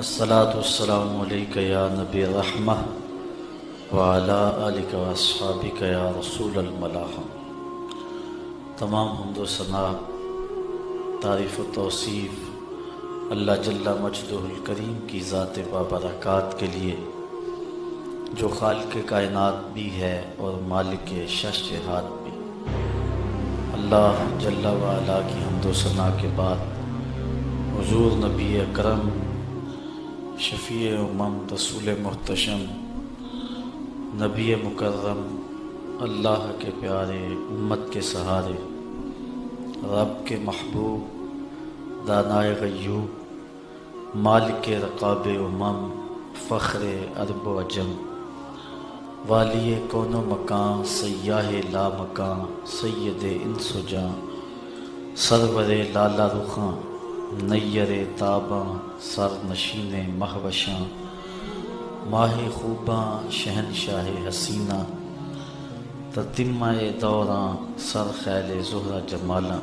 الصلاۃ والسلام علیک یا نبی رحمہ وعلی آلک و اصحابک یا رسول الملاحم۔ تمام حمد و ثنا، تعریف و توصیف اللہ جل مجدہ الکریم کی ذات بابرکات کے لیے، جو خالق کائنات بھی ہے اور مالک شش جہات بھی۔ اللہ جل وعلا کی حمد و ثنا کے بعد حضور نبی اکرم شفیع امم رسول محتشم نبی مکرم، اللہ کے پیارے، امت کے سہارے، رب کے محبوب، دانائے غیوب، مالک رقاب امم، فخر عرب و عجم، والی کون و مکان، سیاہ لا مکان، سید انس و جاں، سرور لالا رخاں، نیر تاباں، سر نشین مہوشاں، ماہ خوباں، شہنشاہ حسینہ، تتمہ دوراں، سر خیل زہرہ جمالاں،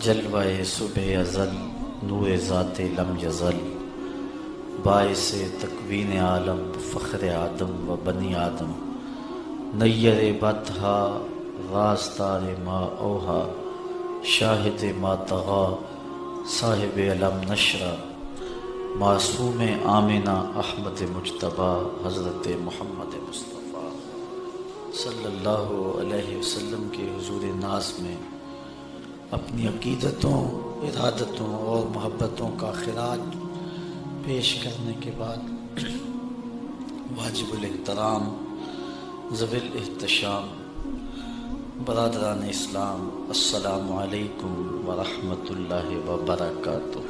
جلوہ صبح ازل، نور ذات لم یزل، باعث تکوین عالم، فخر آدم و بنی آدم، نیر بطحا، رازدار ما اوہا، شاہد ما طغا، صاحب علم نشرہ، معصوم آمنہ، احمد مجتبیٰ، حضرت محمد مصطفیٰ صلی اللہ علیہ وسلم کے حضور ناز میں اپنی عقیدتوں، ارادتوں اور محبتوں کا خراج پیش کرنے کے بعد واجب الاحترام، ذوی الاحتشام، برادران اسلام، السلام علیکم ورحمۃ اللہ وبرکاتہ۔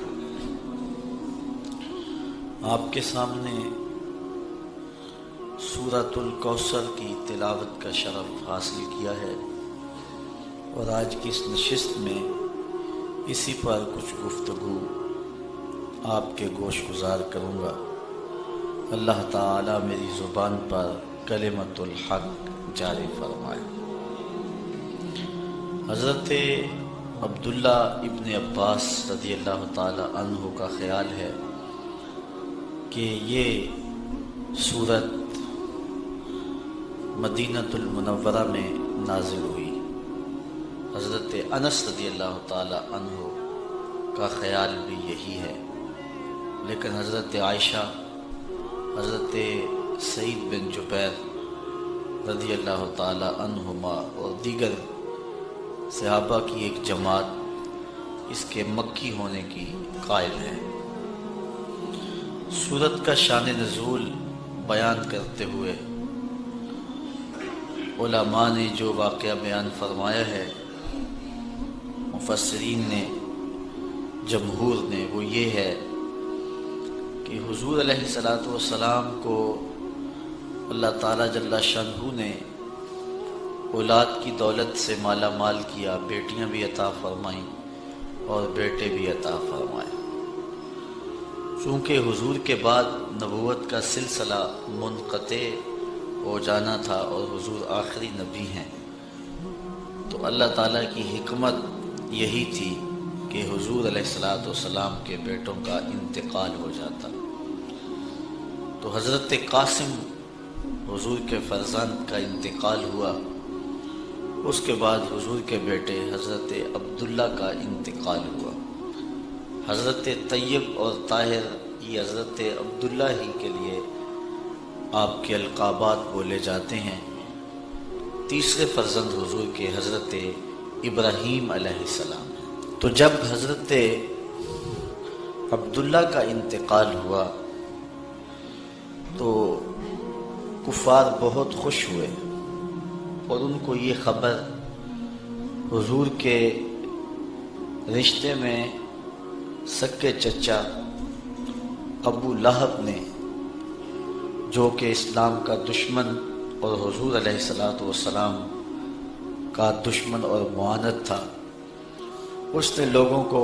آپ کے سامنے سورۃ الکوثر کی تلاوت کا شرف حاصل کیا ہے، اور آج کی اس نشست میں اسی پر کچھ گفتگو آپ کے گوش گزار کروں گا۔ اللہ تعالی میری زبان پر کلمۃ الحق جاری فرمائے۔ حضرت عبداللہ ابن عباس رضی اللہ تعالی عنہ کا خیال ہے کہ یہ سورت مدینہ المنورہ میں نازل ہوئی۔ حضرت انس رضی اللہ تعالی عنہ کا خیال بھی یہی ہے، لیکن حضرت عائشہ، حضرت سعید بن جبیر رضی اللہ تعالی عنہما اور دیگر صحابہ کی ایک جماعت اس کے مکی ہونے کی قائل ہے۔ سورت کا شان نزول بیان کرتے ہوئے علماء نے جو واقعہ بیان فرمایا ہے، مفسرین نے، جمہور نے، وہ یہ ہے کہ حضور علیہ الصلاۃ والسلام کو اللہ تعالیٰ جل شانہ نے اولاد کی دولت سے مالا مال کیا، بیٹیاں بھی عطا فرمائیں اور بیٹے بھی عطا فرمائے۔ چونکہ حضور کے بعد نبوت کا سلسلہ منقطع ہو جانا تھا اور حضور آخری نبی ہیں، تو اللہ تعالیٰ کی حکمت یہی تھی کہ حضور علیہ الصلاۃ والسلام کے بیٹوں کا انتقال ہو جاتا۔ تو حضرت قاسم حضور کے فرزند کا انتقال ہوا، اس کے بعد حضور کے بیٹے حضرت عبداللہ کا انتقال ہوا۔ حضرت طیب اور طاہر، یہ حضرت عبداللہ ہی کے لیے آپ کے القابات بولے جاتے ہیں۔ تیسرے فرزند حضور کے حضرت ابراہیم علیہ السلام ہیں۔ تو جب حضرت عبداللہ کا انتقال ہوا تو کفار بہت خوش ہوئے، اور ان کو یہ خبر حضور کے رشتے میں سکے چچا ابو لہب نے، جو کہ اسلام کا دشمن اور حضور علیہ الصلاۃ والسلام کا دشمن اور معاند تھا، اس نے لوگوں کو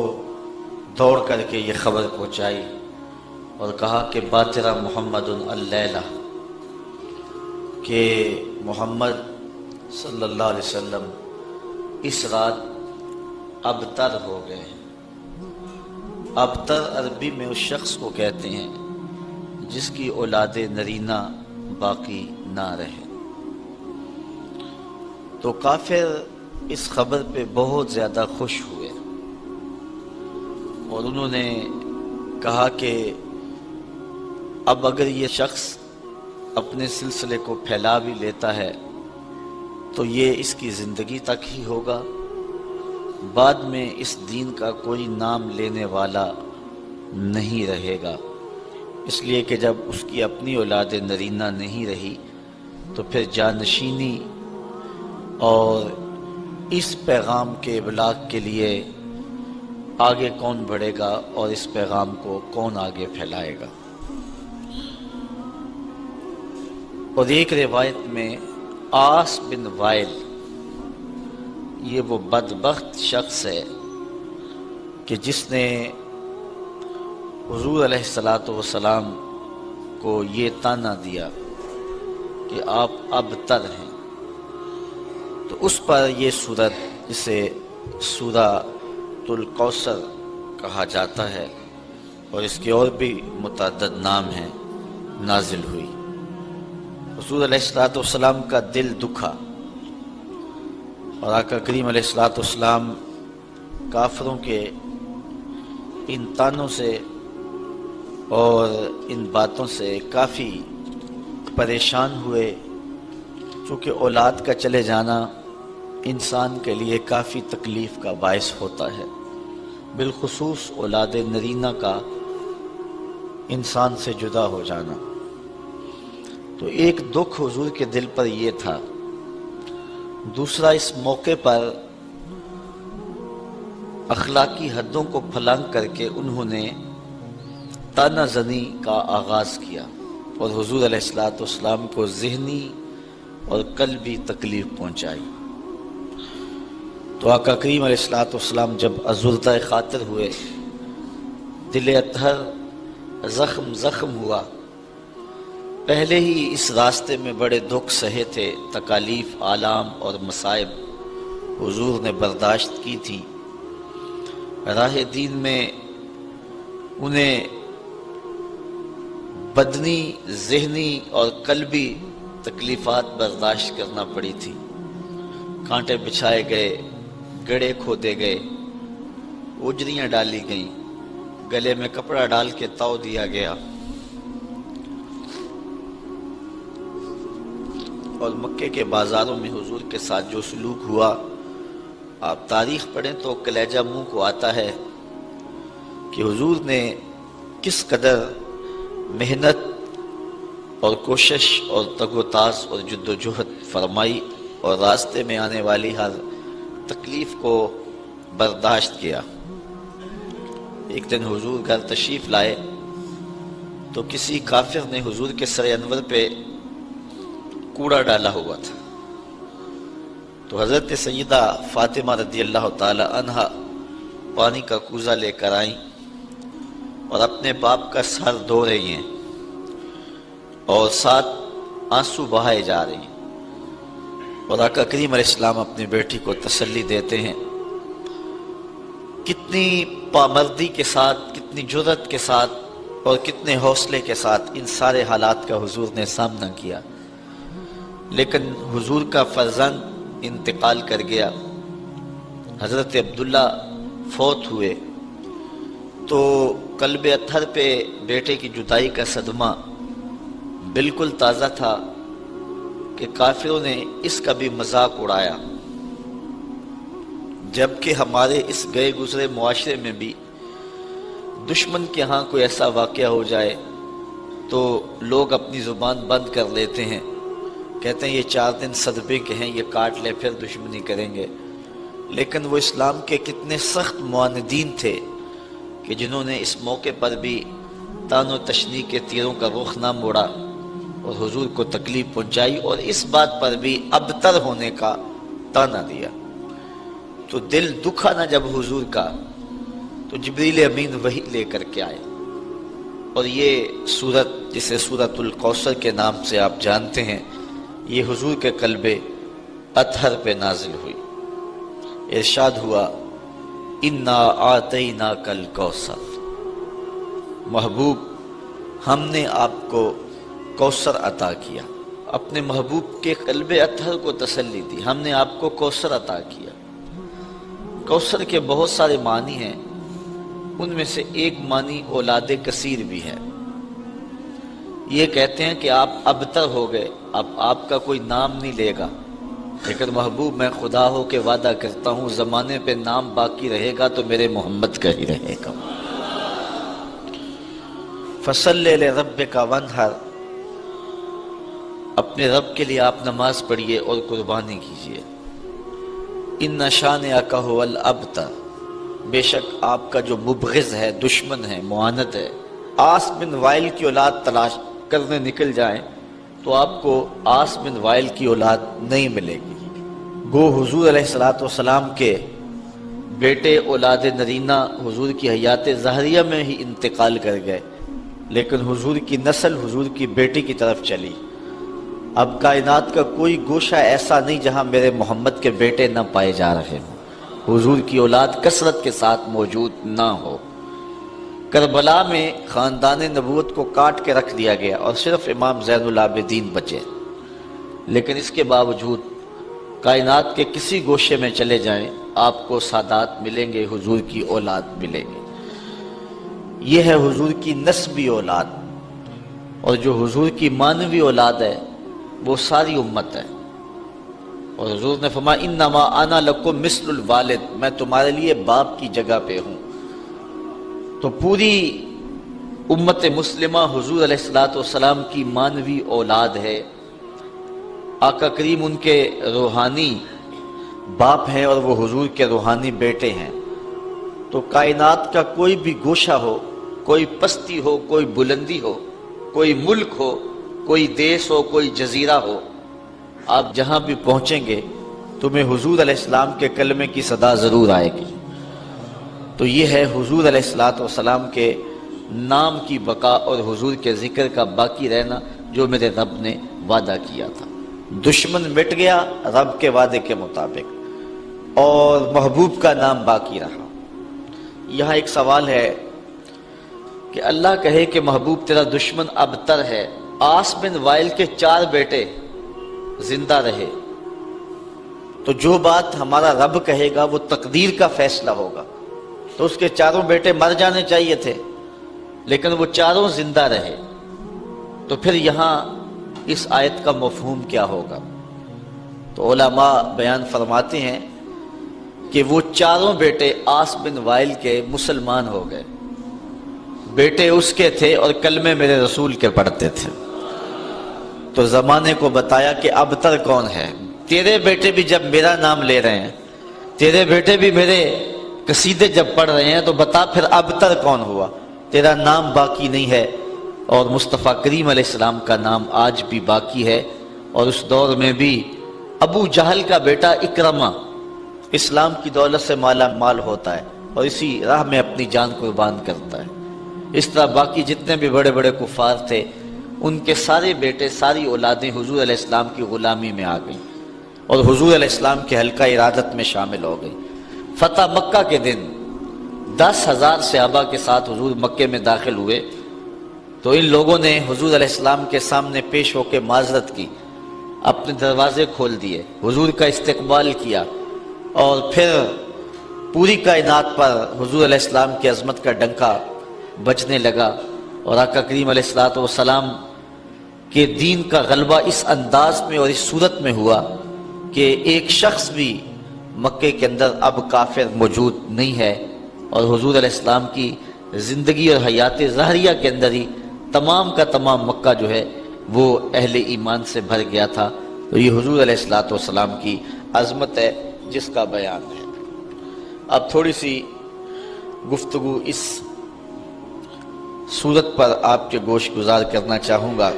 دوڑ کر کے یہ خبر پہنچائی اور کہا کہ باترا محمد اللیلہ، کہ محمد صلی اللہ علیہ وسلم اس رات ابتر ہو گئے۔ ابتر عربی میں اس شخص کو کہتے ہیں جس کی اولاد نرینہ باقی نہ رہے۔ تو کافر اس خبر پہ بہت زیادہ خوش ہوئے اور انہوں نے کہا کہ اب اگر یہ شخص اپنے سلسلے کو پھیلا بھی لیتا ہے تو یہ اس کی زندگی تک ہی ہوگا، بعد میں اس دین کا کوئی نام لینے والا نہیں رہے گا، اس لیے کہ جب اس کی اپنی اولاد نرینہ نہیں رہی تو پھر جانشینی اور اس پیغام کے ابلاغ کے لیے آگے کون بڑھے گا اور اس پیغام کو کون آگے پھیلائے گا۔ اور ایک روایت میں آس بن وائل، یہ وہ بدبخت شخص ہے کہ جس نے حضور علیہ السلام کو یہ طعنہ دیا کہ آپ ابتر ہیں، تو اس پر یہ سورت جسے سورۃ الکوثر کہا جاتا ہے اور اس کے اور بھی متعدد نام ہیں، نازل ہوئی۔ حضور علیہ السلام کا دل دکھا اور آقا کریم علیہ السلام کافروں کے ان طعنوں سے اور ان باتوں سے کافی پریشان ہوئے، چونکہ اولاد کا چلے جانا انسان کے لیے کافی تکلیف کا باعث ہوتا ہے، بالخصوص اولاد نرینہ کا انسان سے جدا ہو جانا۔ تو ایک دکھ حضور کے دل پر یہ تھا، دوسرا اس موقع پر اخلاقی حدوں کو پھلانگ کر کے انہوں نے طعنہ زنی کا آغاز کیا اور حضور علیہ السلام کو ذہنی اور قلبی تکلیف پہنچائی۔ تو آقا کریم علیہ السلام جب ازردہ خاطر ہوئے، دل اطہر زخم ہوا، پہلے ہی اس راستے میں بڑے دکھ سہے تھے، تکالیف، آلام اور مصائب حضور نے برداشت کی تھی، راہ دین میں انہیں بدنی، ذہنی اور قلبی تکلیفات برداشت کرنا پڑی تھی، کانٹے بچھائے گئے، گڑھے کھودے گئے، اجریاں ڈالی گئیں، گلے میں کپڑا ڈال کے تاؤ دیا گیا، اور مکے کے بازاروں میں حضور کے ساتھ جو سلوک ہوا، آپ تاریخ پڑھیں تو کلیجہ منہ کو آتا ہے کہ حضور نے کس قدر محنت اور کوشش اور تگ و تاز اور جد و جہد فرمائی اور راستے میں آنے والی ہر تکلیف کو برداشت کیا۔ ایک دن حضور گھر تشریف لائے تو کسی کافر نے حضور کے سر انور پہ کوڑا ڈالا ہوا تھا، تو حضرت سیدہ فاطمہ رضی اللہ تعالی عنہ پانی کا کوزہ لے کر آئیں اور اپنے باپ کا سر دھو رہی ہیں اور ساتھ آنسو بہائے جا رہی ہیں، اور آقا کریم علیہ السلام اپنی بیٹی کو تسلی دیتے ہیں۔ کتنی پامردی کے ساتھ، کتنی جرأت کے ساتھ اور کتنے حوصلے کے ساتھ ان سارے حالات کا حضور نے سامنا کیا، لیکن حضور کا فرزند انتقال کر گیا، حضرت عبداللہ فوت ہوئے، تو قلب اطہر پہ بیٹے کی جدائی کا صدمہ بالکل تازہ تھا کہ کافروں نے اس کا بھی مذاق اڑایا، جبکہ ہمارے اس گئے گزرے معاشرے میں بھی دشمن کے ہاں کوئی ایسا واقعہ ہو جائے تو لوگ اپنی زبان بند کر لیتے ہیں، کہتے ہیں یہ 4 دن صدبے کے ہیں، یہ کاٹ لے پھر دشمنی کریں گے، لیکن وہ اسلام کے کتنے سخت معاندین تھے کہ جنہوں نے اس موقع پر بھی طعن و تشنیع کے تیروں کا رخ نہ موڑا اور حضور کو تکلیف پہنچائی، اور اس بات پر بھی ابتر ہونے کا طعنہ دیا۔ تو دل دکھا نہ جب حضور کا، تو جبریل امین وحی لے کر کے آئے، اور یہ سورت جسے سورۃ الکوثر کے نام سے آپ جانتے ہیں، یہ حضور کے قلب اطہر پہ نازل ہوئی۔ ارشاد ہوا اِنَّا أَعْطَيْنَاكَ الْكَوْثَرَ، محبوب ہم نے آپ کو کوثر عطا کیا، اپنے محبوب کے قلب اطہر کو تسلی دی، ہم نے آپ کو کوثر عطا کیا۔ کوثر کے بہت سارے معنی ہیں، ان میں سے ایک معنی اولاد کثیر بھی ہے۔ یہ کہتے ہیں کہ آپ ابتر ہو گئے، اب آپ کا کوئی نام نہیں لے گا، لیکن محبوب میں خدا ہو کے وعدہ کرتا ہوں زمانے پہ نام باقی رہے گا تو میرے محمد کا ہی رہے گا۔ فَصَلِّ لِرَبِّكَ وَانْحَرْ، اپنے رب کے لیے آپ نماز پڑھیے اور قربانی کیجیے۔ اِنَّ شَانِئَكَ هُوَ الْأَبْتَرُ، بے شک آپ کا جو مبغض ہے، دشمن ہے، معاند ہے، آس بن وائل کی اولاد تلاش کرنے نکل جائیں تو آپ کو آس بن وائل کی اولاد نہیں ملے گی۔ گو حضور علیہ السلام کے بیٹے اولاد نرینہ حضور کی حیات ظاہریہ میں ہی انتقال کر گئے، لیکن حضور کی نسل حضور کی بیٹی کی طرف چلی۔ اب کائنات کا کوئی گوشہ ایسا نہیں جہاں میرے محمد کے بیٹے نہ پائے جا رہے ہوں، حضور کی اولاد کثرت کے ساتھ موجود نہ ہو۔ کربلا میں خاندان نبوت کو کاٹ کے رکھ دیا گیا اور صرف امام زین العابدین بچے، لیکن اس کے باوجود کائنات کے کسی گوشے میں چلے جائیں آپ کو سادات ملیں گے، حضور کی اولاد ملیں گے۔ یہ ہے حضور کی نسبی اولاد، اور جو حضور کی مانوی اولاد ہے وہ ساری امت ہے۔ اور حضور نے فرمایا انما انا لکم مثل الوالد، میں تمہارے لیے باپ کی جگہ پہ ہوں۔ تو پوری امت مسلمہ حضور علیہ السلام کی مانوی اولاد ہے، آقا کریم ان کے روحانی باپ ہیں اور وہ حضور کے روحانی بیٹے ہیں۔ تو کائنات کا کوئی بھی گوشہ ہو، کوئی پستی ہو، کوئی بلندی ہو، کوئی ملک ہو، کوئی دیس ہو، کوئی جزیرہ ہو، آپ جہاں بھی پہنچیں گے تمہیں حضور علیہ السلام کے کلمے کی صدا ضرور آئے گی۔ تو یہ ہے حضور علیہ السلام کے نام کی بقا اور حضور کے ذکر کا باقی رہنا جو میرے رب نے وعدہ کیا تھا۔ دشمن مٹ گیا رب کے وعدے کے مطابق، اور محبوب کا نام باقی رہا۔ یہاں ایک سوال ہے کہ اللہ کہے کہ محبوب تیرا دشمن ابتر ہے، آس بن وائل کے 4 بیٹے زندہ رہے، تو جو بات ہمارا رب کہے گا وہ تقدیر کا فیصلہ ہوگا، تو اس کے 4 بیٹے مر جانے چاہیے تھے، لیکن وہ 4 زندہ رہے۔ تو پھر یہاں اس آیت کا مفہوم کیا ہوگا؟ تو علماء بیان فرماتے ہیں کہ وہ 4 بیٹے آس بن وائل کے مسلمان ہو گئے، بیٹے اس کے تھے اور کلمے میرے رسول کے پڑھتے تھے۔ تو زمانے کو بتایا کہ ابتر کون ہے، تیرے بیٹے بھی جب میرا نام لے رہے ہیں، تیرے بیٹے بھی میرے قصیدے جب پڑھ رہے ہیں، تو بتا پھر ابتر کون ہوا؟ تیرا نام باقی نہیں ہے، اور مصطفیٰ کریم علیہ السلام کا نام آج بھی باقی ہے۔ اور اس دور میں بھی ابو جہل کا بیٹا اکرمہ اسلام کی دولت سے مالا مال ہوتا ہے اور اسی راہ میں اپنی جان قربان کرتا ہے۔ اس طرح باقی جتنے بھی بڑے بڑے کفار تھے ان کے سارے بیٹے، ساری اولادیں حضور علیہ السلام کی غلامی میں آ گئیں اور حضور علیہ السلام کے حلقہ ارادت میں شامل ہو گئی۔ فتح مکہ کے دن 10,000 صحابہ کے ساتھ حضور مکے میں داخل ہوئے، تو ان لوگوں نے حضور علیہ السلام کے سامنے پیش ہو کے معذرت کی، اپنے دروازے کھول دیے، حضور کا استقبال کیا، اور پھر پوری کائنات پر حضور علیہ السلام کی عظمت کا ڈنکا بجنے لگا، اور آقا کریم علیہ السلام کے دین کا غلبہ اس انداز میں اور اس صورت میں ہوا کہ ایک شخص بھی مکے کے اندر اب کافر موجود نہیں ہے، اور حضور علیہ السلام کی زندگی اور حیات ظاہریہ کے اندر ہی تمام کا تمام مکہ جو ہے وہ اہل ایمان سے بھر گیا تھا۔ تو یہ حضور علیہ السلام کی عظمت ہے جس کا بیان ہے۔ اب تھوڑی سی گفتگو اس صورت پر آپ کے گوش گزار کرنا چاہوں گا۔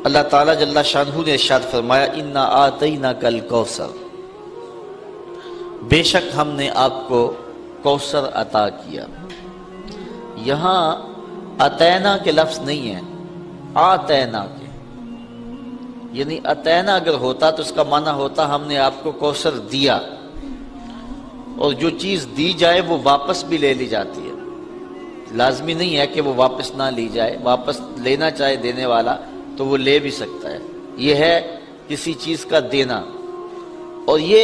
اللہ تعالیٰ جل شانہ نے ارشاد فرمایا اِنَّا آتَيْنَاكَ الْكَوْثَرَ، بے شک ہم نے آپ کو کوثر عطا کیا۔ یہاں اتینا کے لفظ نہیں ہے، آتینا کے، یعنی اتینا اگر ہوتا تو اس کا معنی ہوتا ہم نے آپ کو کوثر دیا، اور جو چیز دی جائے وہ واپس بھی لے لی جاتی ہے۔ لازمی نہیں ہے کہ وہ واپس نہ لی جائے، واپس لینا چاہے دینے والا تو وہ لے بھی سکتا ہے۔ یہ ہے کسی چیز کا دینا، اور یہ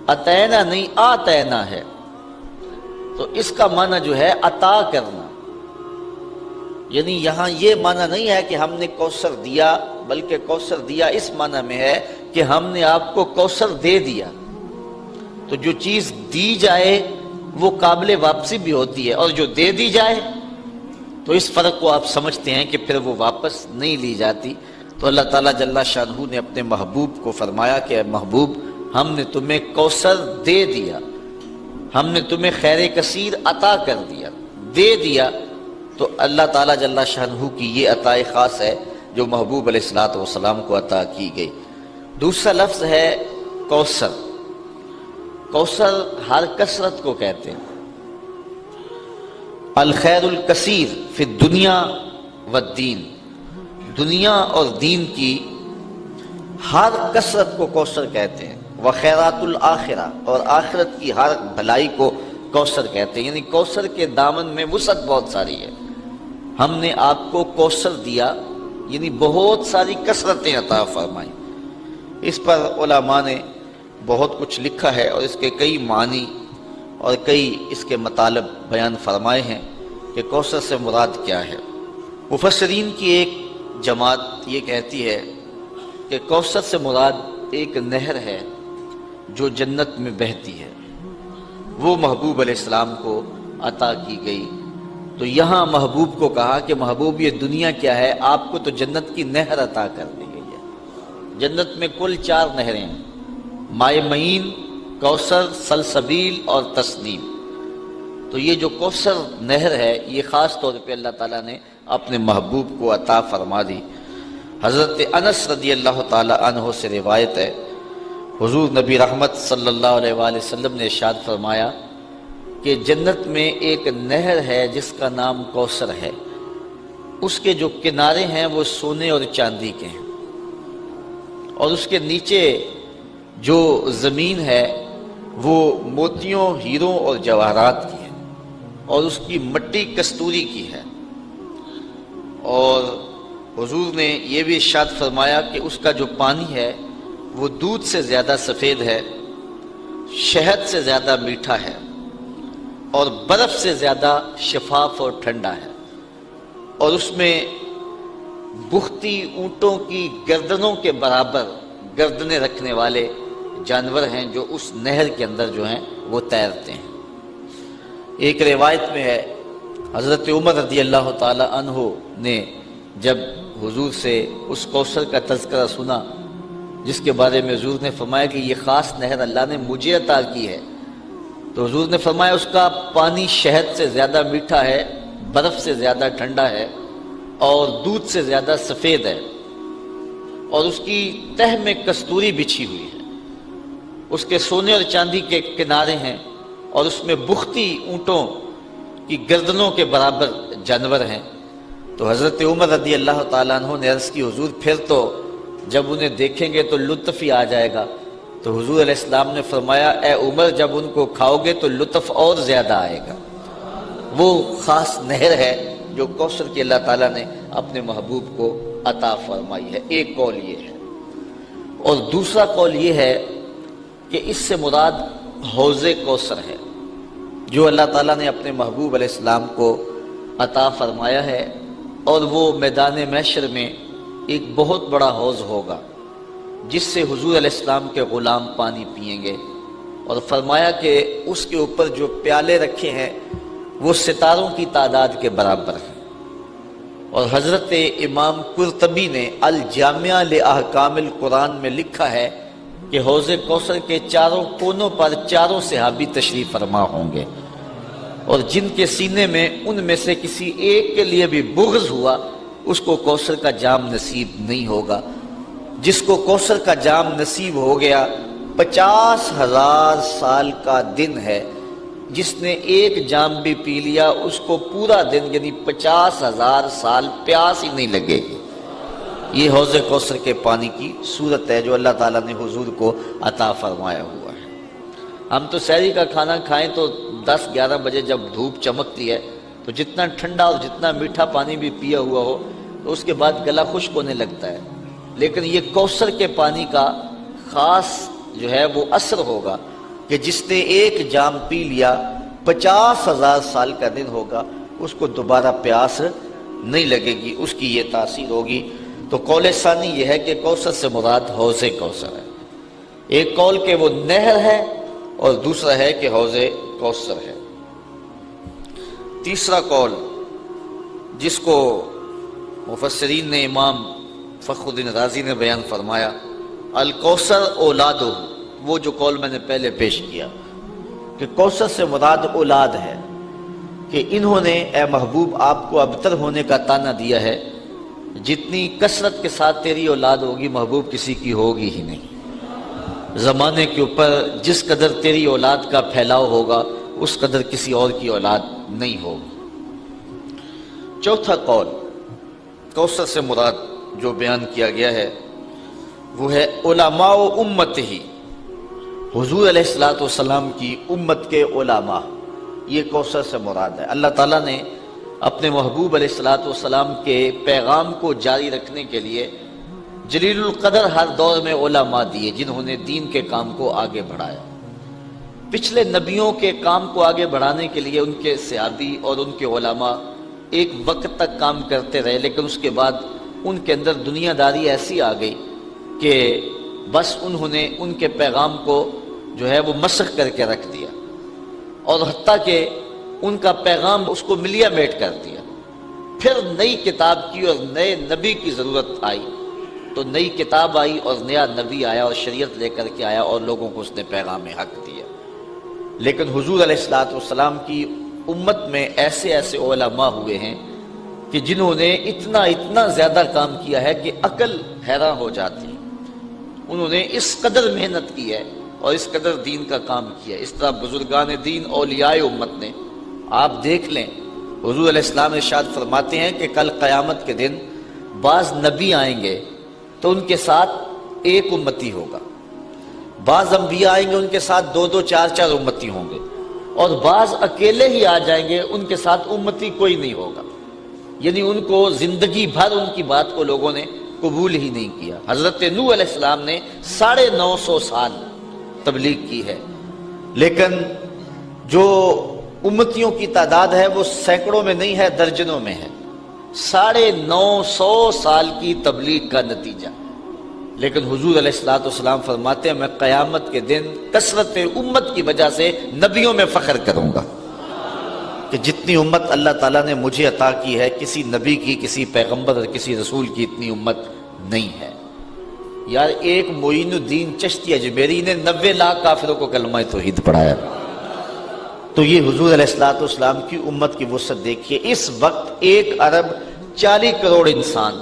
اتینا نہیں آتینا ہے، تو اس کا معنی جو ہے عطا کرنا، یعنی یہاں یہ معنی نہیں ہے کہ ہم نے کوثر دیا، بلکہ کوثر دیا اس معنی میں ہے کہ ہم نے آپ کو کوثر دے دیا۔ تو جو چیز دی جائے وہ قابل واپسی بھی ہوتی ہے، اور جو دے دی جائے تو اس فرق کو آپ سمجھتے ہیں کہ پھر وہ واپس نہیں لی جاتی۔ تو اللہ تعالیٰ جل شانہ نے اپنے محبوب کو فرمایا کہ اے محبوب، ہم نے تمہیں کوثر دے دیا، ہم نے تمہیں خیر کثیر عطا کر دیا، دے دیا۔ تو اللہ تعالیٰ جل شانہ کی یہ عطا خاص ہے جو محبوب علیہ الصلوۃ والسلام کو عطا کی گئی۔ دوسرا لفظ ہے کوثر۔ کوثر ہر کثرت کو کہتے ہیں، الخیر الکثیر فی الدنیا والدین، دنیا اور دین کی ہر کثرت کو کوثر کہتے ہیں، وخیرات الآخرہ، اور آخرت کی ہر بھلائی کو کوثر کہتے ہیں، یعنی کوثر کے دامن میں وسعت بہت ساری ہے۔ ہم نے آپ کو کوثر دیا، یعنی بہت ساری کثرتیں عطا فرمائیں۔ اس پر علماء نے بہت کچھ لکھا ہے، اور اس کے کئی معنی اور کئی اس کے مطالب بیان فرمائے ہیں کہ کوثر سے مراد کیا ہے۔ مفسرین کی ایک جماعت یہ کہتی ہے کہ کوثر سے مراد ایک نہر ہے جو جنت میں بہتی ہے، وہ محبوب علیہ السلام کو عطا کی گئی۔ تو یہاں محبوب کو کہا کہ محبوب یہ دنیا کیا ہے، آپ کو تو جنت کی نہر عطا کر دی گئی ہے۔ جنت میں کل 4 نہریں ہیں، مائے معین، کوثر، سلسبیل اور تسنیم۔ تو یہ جو کوثر نہر ہے یہ خاص طور پہ اللہ تعالیٰ نے اپنے محبوب کو عطا فرما دی۔ حضرت انس رضی اللہ تعالیٰ عنہ سے روایت ہے، حضور نبی رحمت صلی اللہ علیہ وآلہ وسلم نے ارشاد فرمایا کہ جنت میں ایک نہر ہے جس کا نام کوثر ہے، اس کے جو کنارے ہیں وہ سونے اور چاندی کے ہیں، اور اس کے نیچے جو زمین ہے وہ موتیوں، ہیروں اور جواہرات کی ہے، اور اس کی مٹی کستوری کی ہے۔ اور حضور نے یہ بھی ارشاد فرمایا کہ اس کا جو پانی ہے وہ دودھ سے زیادہ سفید ہے، شہد سے زیادہ میٹھا ہے، اور برف سے زیادہ شفاف اور ٹھنڈا ہے، اور اس میں بختی اونٹوں کی گردنوں کے برابر گردنیں رکھنے والے جانور ہیں جو اس نہر کے اندر جو ہیں وہ تیرتے ہیں۔ ایک روایت میں ہے حضرت عمر رضی اللہ تعالی عنہ نے جب حضور سے اس کوثر کا تذکرہ سنا جس کے بارے میں حضور نے فرمایا کہ یہ خاص نہر اللہ نے مجھے عطا کی ہے، تو حضور نے فرمایا اس کا پانی شہد سے زیادہ میٹھا ہے، برف سے زیادہ ٹھنڈا ہے، اور دودھ سے زیادہ سفید ہے، اور اس کی تہ میں کستوری بچھی ہوئی ہے، اس کے سونے اور چاندی کے کنارے ہیں، اور اس میں بختی اونٹوں کی گردنوں کے برابر جانور ہیں۔ تو حضرت عمر رضی اللہ تعالیٰ عنہ نے عرض کی حضور پھر تو جب انہیں دیکھیں گے تو لطف ہی آ جائے گا۔ تو حضور علیہ السلام نے فرمایا اے عمر جب ان کو کھاؤ گے تو لطف اور زیادہ آئے گا۔ وہ خاص نہر ہے جو کوثر کی اللہ تعالیٰ نے اپنے محبوب کو عطا فرمائی ہے۔ ایک قول یہ ہے، اور دوسرا قول یہ ہے کہ اس سے مراد حوض کوثر ہے جو اللہ تعالیٰ نے اپنے محبوب علیہ السلام کو عطا فرمایا ہے، اور وہ میدان محشر میں ایک بہت بڑا حوض ہوگا جس سے حضور علیہ السلام کے غلام پانی پئیں گے، اور فرمایا کہ اس کے اوپر جو پیالے رکھے ہیں وہ ستاروں کی تعداد کے برابر ہیں۔ اور حضرت امام قرطبی نے الجامعہ لاحکام القرآن میں لکھا ہے کہ حوض کوثر کے چاروں کونوں پر چاروں صحابی تشریف فرما ہوں گے، اور جن کے سینے میں ان میں سے کسی ایک کے لیے بھی بغض ہوا اس کو کوثر کا جام نصیب نہیں ہوگا۔ جس کو کوثر کا جام نصیب ہو گیا 50,000 سال کا دن ہے، جس نے ایک جام بھی پی لیا اس کو پورا دن یعنی 50,000 سال پیاس ہی نہیں لگے گی۔ یہ حوض کوثر کے پانی کی صورت ہے جو اللہ تعالیٰ نے حضور کو عطا فرمایا ہوا ہے۔ ہم تو سحری کا کھانا کھائیں تو 10-11 بجے جب دھوپ چمکتی ہے تو جتنا ٹھنڈا اور جتنا میٹھا پانی بھی پیا ہوا ہو تو اس کے بعد گلا خشک ہونے لگتا ہے، لیکن یہ کوثر کے پانی کا خاص جو ہے وہ اثر ہوگا کہ جس نے ایک جام پی لیا 50,000 سال کا دن ہوگا، اس کو دوبارہ پیاس نہیں لگے گی، اس کی یہ تاثیر ہوگی۔ تو قول ثانی یہ ہے کہ کوثر سے مراد حوض کوثر ہے۔ ایک قول کہ وہ نہر ہے اور دوسرا ہے کہ حوض کوثر ہے۔ تیسرا قول جس کو مفسرین نے امام فخر الدین رازی نے بیان فرمایا، الکوثر اولادہ، وہ جو قول میں نے پہلے پیش کیا کہ کوثر سے مراد اولاد ہے، کہ انہوں نے اے محبوب آپ کو ابتر ہونے کا طعنہ دیا ہے، جتنی کثرت کے ساتھ تیری اولاد ہوگی محبوب کسی کی ہوگی ہی نہیں۔ زمانے کے اوپر جس قدر تیری اولاد کا پھیلاؤ ہوگا اس قدر کسی اور کی اولاد نہیں ہوگی۔ چوتھا قول کوثر سے مراد جو بیان کیا گیا ہے وہ ہے علماء امت ہی، حضور علیہ الصلوۃ والسلام کی امت کے علماء، یہ کوثر سے مراد ہے۔ اللہ تعالیٰ نے اپنے محبوب علیہ الصلوۃ والسلام کے پیغام کو جاری رکھنے کے لیے جلیل القدر ہر دور میں علماء دیے، جنہوں نے دین کے کام کو آگے بڑھایا۔ پچھلے نبیوں کے کام کو آگے بڑھانے کے لیے ان کے صحابی اور ان کے علماء ایک وقت تک کام کرتے رہے، لیکن اس کے بعد ان کے اندر دنیا داری ایسی آ گئی کہ بس انہوں نے ان کے پیغام کو جو ہے وہ مسخ کر کے رکھ دیا، اور حتیٰ کہ ان کا پیغام اس کو ملیا میٹ کر دیا۔ پھر نئی کتاب کی اور نئے نبی کی ضرورت آئی، تو نئی کتاب آئی اور نیا نبی آیا اور شریعت لے کر کے آیا اور لوگوں کو اس نے پیغام حق دیا۔ لیکن حضور علیہ الصلوۃ والسلام کی امت میں ایسے ایسے علماء ہوئے ہیں کہ جنہوں نے اتنا زیادہ کام کیا ہے کہ عقل حیران ہو جاتی ہے۔ انہوں نے اس قدر محنت کی ہے اور اس قدر دین کا کام کیا ہے۔ اس طرح بزرگان دین اولیاء امت نے، آپ دیکھ لیں، حضور علیہ السلام ارشاد فرماتے ہیں کہ کل قیامت کے دن بعض نبی آئیں گے تو ان کے ساتھ ایک امتی ہوگا، بعض انبیاء آئیں گے ان کے ساتھ 2-2 4-4 امتی ہوں گے، اور بعض اکیلے ہی آ جائیں گے ان کے ساتھ امتی کوئی نہیں ہوگا۔ یعنی ان کو زندگی بھر ان کی بات کو لوگوں نے قبول ہی نہیں کیا۔ حضرت نوح علیہ السلام نے 950 سال تبلیغ کی ہے، لیکن جو امتیوں کی تعداد ہے وہ سینکڑوں میں نہیں ہے، درجنوں میں ہے۔ 950 سال کی تبلیغ کا نتیجہ۔ لیکن حضور علیہ الصلوۃ والسلام فرماتے ہیں میں قیامت کے دن کثرت امت کی وجہ سے نبیوں میں فخر کروں گا کہ جتنی امت اللہ تعالیٰ نے مجھے عطا کی ہے، کسی نبی کی، کسی پیغمبر اور کسی رسول کی اتنی امت نہیں ہے۔ یار ایک معین الدین چشتی اجمیری نے 90 لاکھ کافروں کو کلمہ توحید پڑھایا۔ تو یہ حضور علیہ الصلوۃ والسلام کی امت کی وسعت دیکھیے۔ اس وقت 1 ارب 40 کروڑ انسان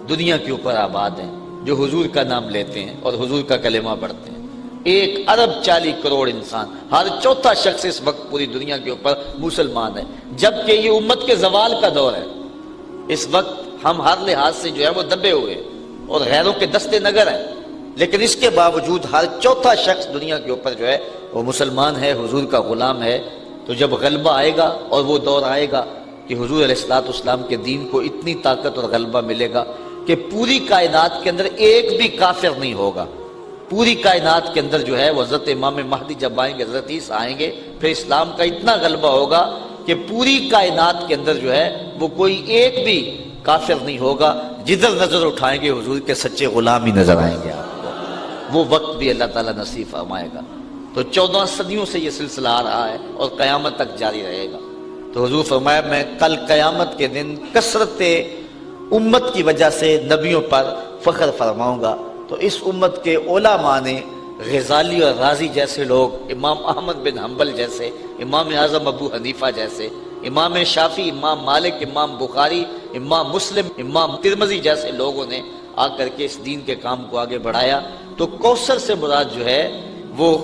دنیا کے اوپر آباد ہیں جو حضور کا نام لیتے ہیں اور حضور کا کلمہ پڑھتے ہیں۔ 1 ارب 40 کروڑ انسان، ہر چوتھا شخص اس وقت پوری دنیا کے اوپر مسلمان ہے، جبکہ یہ امت کے زوال کا دور ہے۔ اس وقت ہم ہر لحاظ سے جو ہے وہ دبے ہوئے اور غیروں کے دستے نگر ہیں، لیکن اس کے باوجود ہر چوتھا شخص دنیا کے اوپر جو ہے وہ مسلمان ہے، حضور کا غلام ہے۔ تو جب غلبہ آئے گا اور وہ دور آئے گا کہ حضور علیہ الصلوۃ والسلام کے دین کو اتنی طاقت اور غلبہ ملے گا کہ پوری کائنات کے اندر ایک بھی کافر نہیں ہوگا۔ پوری کائنات کے اندر جو ہے وہ حضرت امام مہدی جب آئیں گے، حضرت عیسیٰ آئیں گے، پھر اسلام کا اتنا غلبہ ہوگا کہ پوری کائنات کے اندر جو ہے وہ کوئی ایک بھی کافر نہیں ہوگا۔ جدھر نظر اٹھائیں گے حضور کے سچے غلام ہی نظر آئیں گے آپ کو۔ وہ وقت بھی اللہ تعالیٰ نصیب فرمائے گا۔ تو 14 صدیوں سے یہ سلسلہ آ رہا ہے اور قیامت تک جاری رہے گا۔ تو حضور فرمایا میں کل قیامت کے دن کثرت امت کی وجہ سے نبیوں پر فخر فرماؤں گا۔ تو اس امت کے علماء نے غزالی اور رازی جیسے لوگ، امام احمد بن حنبل جیسے، امام اعظم ابو حنیفہ جیسے، امام شافعی، امام مالک، امام بخاری، امام مسلم، امام ترمذی جیسے لوگوں نے آ کر کے اس دین کے کام کو آگے بڑھایا۔ تو کوثر سے مراد جو ہے وہ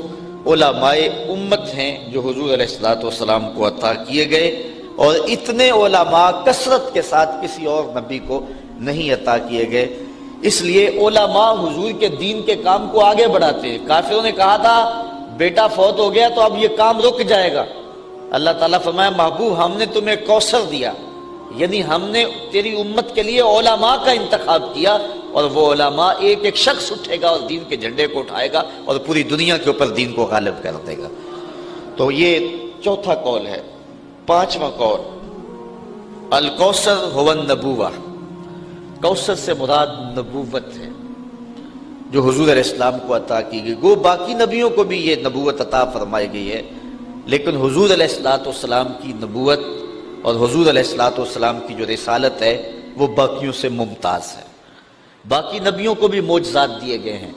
علماء امت ہیں جو حضور علیہ الصلوۃ والسلام کو عطا کیے گئے، اور اتنے علماء کثرت کے ساتھ کسی اور نبی کو نہیں عطا کیے گئے۔ اس لیے علماء حضور کے دین کے کام کو آگے بڑھاتے ہیں۔ کافروں نے کہا تھا بیٹا فوت ہو گیا تو اب یہ کام رک جائے گا، اللہ تعالیٰ فرمایا محبوب ہم نے تمہیں کوثر دیا، یعنی ہم نے تیری امت کے لیے علماء کا انتخاب کیا، اور وہ علماء ایک ایک شخص اٹھے گا اور دین کے جھنڈے کو اٹھائے گا اور پوری دنیا کے اوپر دین کو غالب کر دے گا۔ تو یہ چوتھا قول ہے۔ پانچواں قول، الکوثر هو النبوہ، کوثر سے مراد نبوت ہے جو حضور علیہ السلام کو عطا کی گئی۔ گو باقی نبیوں کو بھی یہ نبوت عطا فرمائی گئی ہے، لیکن حضور علیہ السلام کی نبوت اور حضور علیہ السلام کی جو رسالت ہے وہ باقیوں سے ممتاز ہے۔ باقی نبیوں کو بھی معجزات دیے گئے ہیں،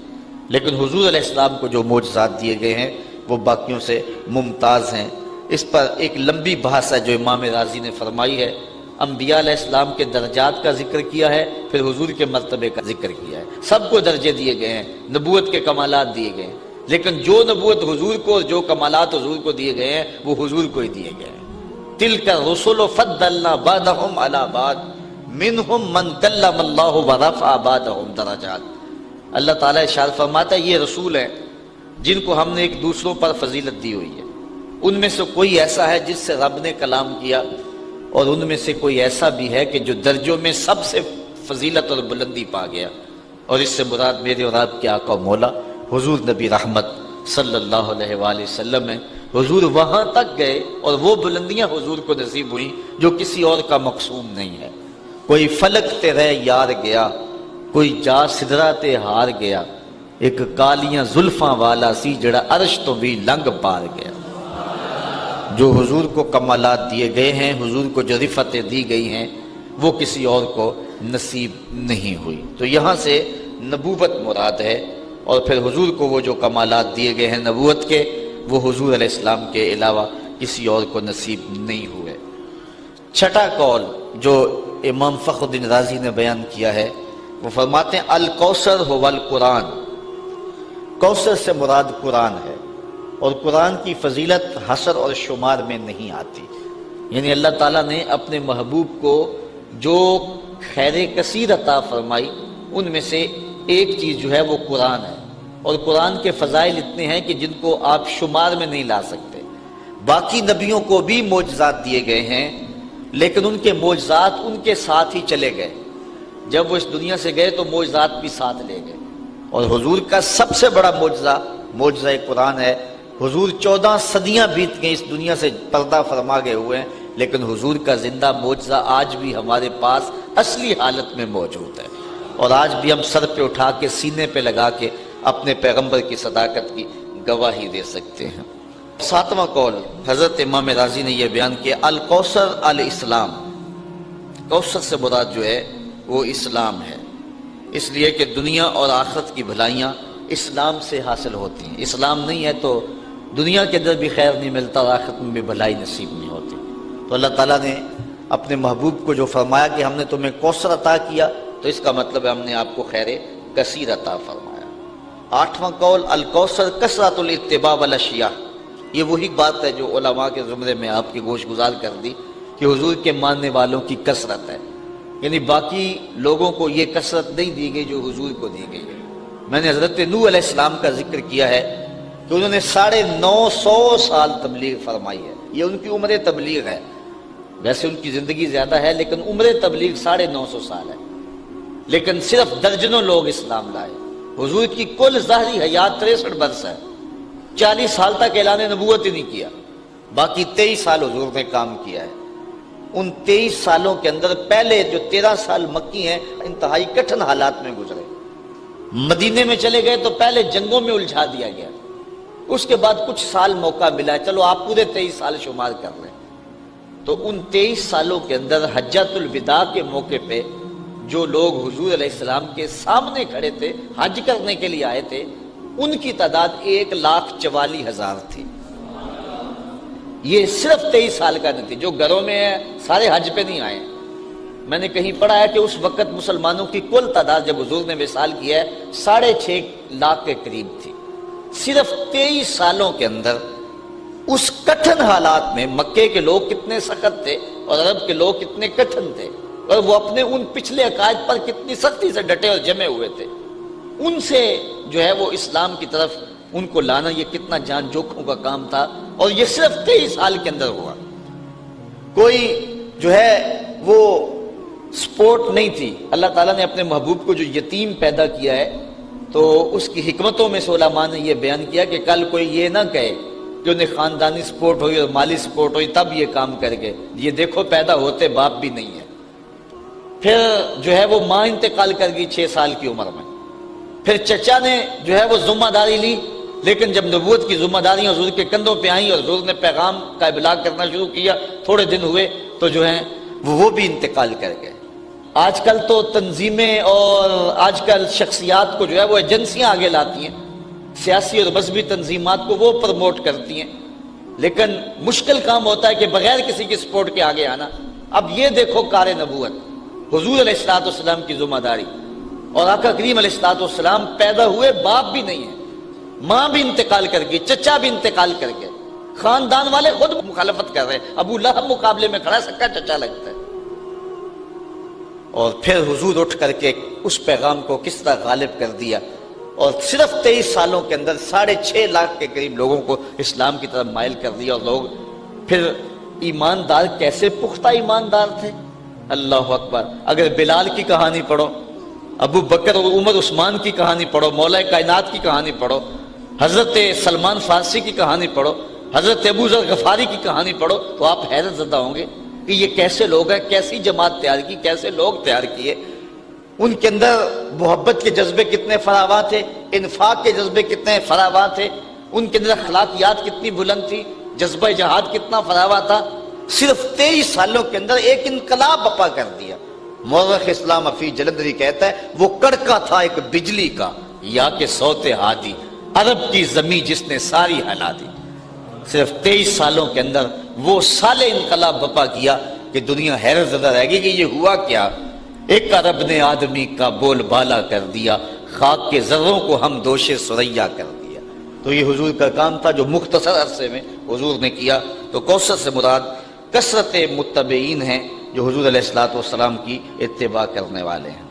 لیکن حضور علیہ السلام کو جو معجزات دیے گئے ہیں وہ باقیوں سے ممتاز ہیں۔ اس پر ایک لمبی بحث ہے جو امام رازی نے فرمائی ہے۔ انبیاء علیہ السلام کے درجات کا ذکر کیا ہے، پھر حضور کے مرتبے کا ذکر کیا ہے۔ سب کو درجے دیے گئے ہیں، نبوت کے کمالات دیے گئے ہیں، لیکن جو نبوت حضور کو اور جو کمالات حضور کو دیے گئے ہیں وہ حضور کو ہی دیے گئے ہیں۔ تلک الرسل فضلنا بعضهم علی بعض منہم من کلم اللہ ورفع بعضهم درجات۔ اللہ تعالیٰ ارشاد فرماتا ہے یہ رسول ہیں جن کو ہم نے ایک دوسروں پر فضیلت دی ہوئی ہے، ان میں سے کوئی ایسا ہے جس سے رب نے کلام کیا، اور ان میں سے کوئی ایسا بھی ہے کہ جو درجوں میں سب سے فضیلت اور بلندی پا گیا، اور اس سے مراد میرے اور آپ کے آقا مولا حضور نبی رحمت صلی اللہ علیہ وآلہ وسلم ہے۔ حضور وہاں تک گئے اور وہ بلندیاں حضور کو نصیب ہوئیں جو کسی اور کا مقسوم نہیں ہے۔ کوئی فلک تے رہ یار گیا، کوئی جا سدرا تے ہار گیا، ایک کالیاں زلفاں والا سی جڑا عرش تو بھی لنگ پار گیا۔ جو حضور کو کمالات دیے گئے ہیں، حضور کو جو رفتیں دی گئی ہیں، وہ کسی اور کو نصیب نہیں ہوئی۔ تو یہاں سے نبوت مراد ہے، اور پھر حضور کو وہ جو کمالات دیے گئے ہیں نبوت کے، وہ حضور علیہ السلام کے علاوہ کسی اور کو نصیب نہیں ہوئے۔ چھٹا قول جو امام فخر الدین رازی نے بیان کیا ہے، وہ فرماتے ہیں الکوثر هو القرآن، کوثر سے مراد قرآن ہے، اور قرآن کی فضیلت حصر اور شمار میں نہیں آتی۔ یعنی اللہ تعالیٰ نے اپنے محبوب کو جو خیر کثیر عطا فرمائی ان میں سے ایک چیز جو ہے وہ قرآن ہے، اور قرآن کے فضائل اتنے ہیں کہ جن کو آپ شمار میں نہیں لا سکتے۔ باقی نبیوں کو بھی معجزات دیے گئے ہیں، لیکن ان کے معجزات ان کے ساتھ ہی چلے گئے، جب وہ اس دنیا سے گئے تو معجزات بھی ساتھ لے گئے۔ اور حضور کا سب سے بڑا معجزہ قرآن ہے۔ حضور 14 صدیاں بیت گئیں اس دنیا سے پردہ فرما گئے ہوئے ہیں، لیکن حضور کا زندہ معجزہ آج بھی ہمارے پاس اصلی حالت میں موجود ہے، اور آج بھی ہم سر پہ اٹھا کے سینے پہ لگا کے اپنے پیغمبر کی صداقت کی گواہی دے سکتے ہیں۔ ساتواں قول حضرت امام رازی نے یہ بیان کیا الکوثر الاسلام، کوثر سے مراد جو ہے وہ اسلام ہے، اس لیے کہ دنیا اور آخرت کی بھلائیاں اسلام سے حاصل ہوتی ہیں۔ اسلام نہیں ہے تو دنیا کے اندر بھی خیر نہیں ملتا اور آخرت میں بھی بھلائی نصیب نہیں ہوتی۔ تو اللہ تعالیٰ نے اپنے محبوب کو جو فرمایا کہ ہم نے تمہیں کوثر عطا کیا، تو اس کا مطلب ہے ہم نے آپ کو خیر کثیر عطا فرمایا۔ آٹھواں قول الکوثر کثرت الاتباع والاشیاء، یہ وہی بات ہے جو علماء کے زمرے میں آپ کی گوش گزار کر دی کہ حضور کے ماننے والوں کی کثرت ہے، یعنی باقی لوگوں کو یہ کثرت نہیں دی گئی جو حضور کو دی گئی ہے۔ میں نے حضرت نوح علیہ السلام کا ذکر کیا ہے کہ انہوں نے 950 سال تبلیغ فرمائی ہے، یہ ان کی عمر تبلیغ ہے، ویسے ان کی زندگی زیادہ ہے لیکن عمر تبلیغ 950 سال ہے، لیکن صرف درجنوں لوگ اسلام لائے۔ حضور کی کل ظاہری حیات 63 برس ہے، 40 سال تک اعلان نبوت ہی نہیں کیا، باقی 23 سال حضور نے کام کیا ہے۔ ان 23 سالوں کے اندر پہلے جو 13 سال مکی ہیں انتہائی کٹھن حالات میں گزرے۔ مدینے میں چلے گئے تو پہلے جنگوں میں الجھا دیا گیا، اس کے بعد کچھ سال موقع ملا، چلو آپ پورے 23 سال شمار کر رہے ہیں۔ تو ان 23 سالوں کے اندر حجۃ الوداع کے موقع پہ جو لوگ حضور علیہ السلام کے سامنے کھڑے تھے، حج کرنے کے لیے آئے تھے، ان کی تعداد 1,44,000 تھی۔ یہ صرف 23 سال کا نتیجہ، جو گھروں میں ہے سارے حج پہ نہیں آئے۔ میں نے کہیں پڑھا ہے کہ اس وقت مسلمانوں کی کل تعداد جب حضور نے وصال کیا ہے 6.5 لاکھ کے قریب تھی۔ صرف 23 سالوں کے اندر اس کٹھن حالات میں مکے کے لوگ کتنے سخت تھے اور عرب کے لوگ کتنے کٹھن تھے، اور وہ اپنے ان پچھلے عقائد پر کتنی سختی سے ڈٹے اور جمے ہوئے تھے، ان سے جو ہے وہ اسلام کی طرف ان کو لانا یہ کتنا جان جوکھوں کا کام تھا۔ اور یہ صرف 23 سال کے اندر ہوا. کوئی جو ہے وہ سپورٹ نہیں تھی. اللہ تعالیٰ نے اپنے محبوب کو جو یتیم پیدا کیا ہے تو اس کی حکمتوں میں سے علماء نے یہ بیان کیا کہ کل کوئی یہ نہ کہے کہ انہیں خاندانی سپورٹ ہوئی اور مالی سپورٹ ہوئی تب یہ کام کر گئے. یہ دیکھو پیدا ہوتے باپ بھی نہیں ہے. پھر جو ہے وہ ماں انتقال کر گئی 6 سال کی عمر میں. پھر چچا نے جو ہے وہ ذمہ داری لی، لیکن جب نبوت کی ذمہ داریاں حضور کے کندھوں پہ آئیں اور حضور نے پیغام کا ابلاغ کرنا شروع کیا، تھوڑے دن ہوئے تو جو ہے وہ بھی انتقال کر گئے. آج کل تو تنظیمیں اور آج کل شخصیات کو جو ہے وہ ایجنسیاں آگے لاتی ہیں، سیاسی اور مذہبی تنظیمات کو وہ پروموٹ کرتی ہیں، لیکن مشکل کام ہوتا ہے کہ بغیر کسی کی سپورٹ کے آگے آنا. اب یہ دیکھو کار نبوت، حضور علیہ الصلوۃ والسلام کی ذمہ داری، اور آقا کریم علیہ الصلوۃ والسلام پیدا ہوئے باپ بھی نہیں ہے، ماں بھی انتقال کر گئی، چچا بھی انتقال کر گئے، خاندان والے خود مخالفت کر رہے ہیں. ابو لہب مقابلے میں کھڑا، سکا چچا لگتا ہے. اور پھر حضور اٹھ کر کے اس پیغام کو کس طرح غالب کر دیا، اور صرف 23 سالوں کے اندر 6.5 لاکھ کے قریب لوگوں کو اسلام کی طرف مائل کر دیا. اور لوگ پھر ایماندار، کیسے پختہ ایماندار تھے. اللہ اکبر. اگر بلال کی کہانی پڑھو، ابو بکر اور عمر عثمان کی کہانی پڑھو، مولا کائنات کی کہانی پڑھو، حضرت سلمان فارسی کی کہانی پڑھو، حضرت ابو ذر غفاری کی کہانی پڑھو، تو آپ حیرت زدہ ہوں گے کہ یہ کیسے لوگ ہیں، کیسی جماعت تیار کی، کیسے لوگ تیار کیے. ان کے اندر محبت کے جذبے کتنے فراواں تھے، انفاق کے جذبے کتنے فراواں تھے، ان کے اندر اخلاقیات کتنی بلند تھی، جذبہ جہاد کتنا فراواں تھا. صرف 23 سالوں کے اندر ایک انقلاب بپا کر دیا. مورخ اسلام حفیظ جلندری کہتا ہے وہ کڑکا تھا ایک بجلی کا، یا کہ صوت ہادی، عرب کی زمین جس نے ساری ہلا دی. صرف 23 سالوں کے اندر وہ سال انقلاب بپا کیا کہ دنیا حیرت زدہ رہ گئی کہ یہ ہوا کیا. ایک عرب نے آدمی کا بول بالا کر دیا، خاک کے ذروں کو ہم دوش سریا کر دیا. تو یہ حضور کا کام تھا جو مختصر عرصے میں حضور نے کیا. تو کوثر سے مراد کثرت متبعین ہیں جو حضور علیہ الصلوۃ والسلام کی اتباع کرنے والے ہیں.